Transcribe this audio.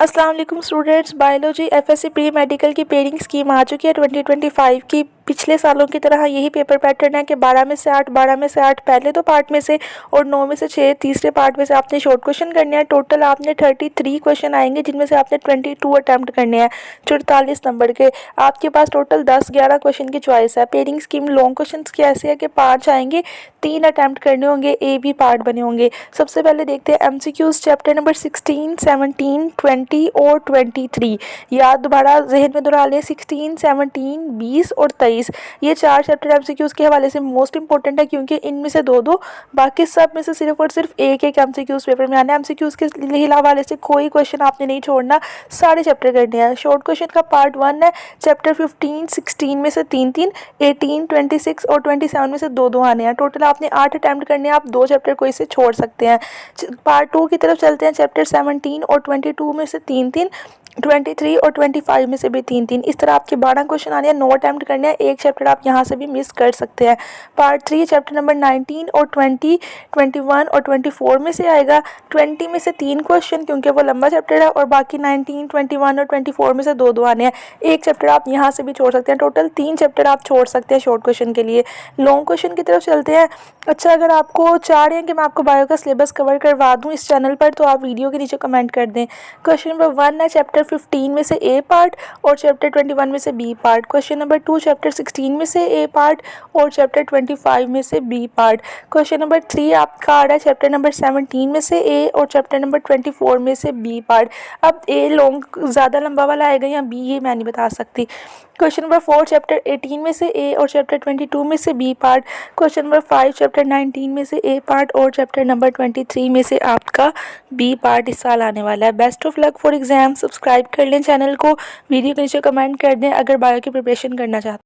अस्सलाम वालेकुम students. Biology FSc pre medical की पेयरिंग स्कीम आ चुकी है 2025 की। पिछले सालों की तरह यही पेपर पैटर्न है कि 12 में से 8 पहले दो पार्ट में से और 9 में से 6 तीसरे पार्ट में से आपने शॉर्ट क्वेश्चन करने हैं। टोटल आपने 33 क्वेश्चन आएंगे जिनमें से आपने 22 अटैम्प्ट करने हैं 44 नंबर के। आपके पास टोटल 10-11 क्वेश्चन की चॉइस है। पेयरिंग स्कीम लॉन्ग क्वेश्चन की ऐसे है कि 5 आएंगे, 3 अटैम्प्ट करने होंगे, ए बी पार्ट बने होंगे। सबसे पहले देखते हैं एमसीक्यूज चैप्टर नंबर 16, 17, 20 और 23। याद दोबारा जहन में दोहरा लें, 16, 17, 20 और 23। ये 4 चैप्टर एमसीक्यूज के हवाले से मोस्ट इंपॉर्टेंट है क्योंकि इनमें से दो, बाकी सब में से सिर्फ और सिर्फ एक एमसीक्यूज पेपर में आना है। एमसीक्यूज के हवाले से कोई क्वेश्चन आपने नहीं छोड़ना, सारे चैप्टर करने हैं। शॉर्ट क्वेश्चन का पार्ट 1 है, चैप्टर 15, 16 में से 3-3, 18, 26 और 27 में से 2-2 आने हैं। टोटल आपने 8 अटैम्प्ट करने हैं। आप 2 चैप्टर को इससे छोड़ सकते हैं। पार्ट 2 की तरफ चलते हैं। चैप्टर 17 और 22 में से 3-3, 23 और 25 में से भी 3-3। इस तरह आपके 12 क्वेश्चन आने हैं, 9 अटैम्प्ट करने हैं। एक चैप्टर आप यहाँ से भी मिस कर सकते हैं। पार्ट 3 चैप्टर नंबर 19 और 20, 21 और 24 में से आएगा। 20 में से 3 क्वेश्चन क्योंकि वो लंबा चैप्टर है और बाकी 19, 21 और 24 में से 2-2 आने हैं। एक चैप्टर आप यहाँ से भी छोड़ सकते हैं। टोटल 3 चैप्टर आप छोड़ सकते हैं शॉर्ट क्वेश्चन के लिए। लॉन्ग क्वेश्चन की तरफ चलते हैं। अच्छा, अगर आपको चाह रहे हैं कि मैं आपको बायो का सिलेबस कवर करवा दूँ इस चैनल पर तो आप वीडियो के नीचे कमेंट कर दें। क्वेश्चन नंबर 1 है चैप्टर 15 में से ए पार्ट और चैप्टर 21 में से B part. Question number 2 chapter 16 में से ए पार्ट और चैप्टर 25 में से बी पार्ट। क्वेश्चन नंबर 3 आपका आ रहा है चैप्टर नंबर 17 में से ए और चैप्टर नंबर 24 में से बी पार्ट। अब ए लॉन्ग ज़्यादा लंबा वाला आएगा या बी, ये मैं नहीं बता सकती। क्वेश्चन नंबर 4 चैप्टर 18 में से ए और चैप्टर 22 में से B part. Question number 5 chapter 19 में से ए पार्ट और चैप्टर नंबर 23 में से आपका बी पार्ट इस साल आने वाला है। Best of luck for exam. Subscribe कर लें चैनल को, वीडियो के नीचे कमेंट कर दें अगर बायो की प्रिपरेशन करना चाहते हैं।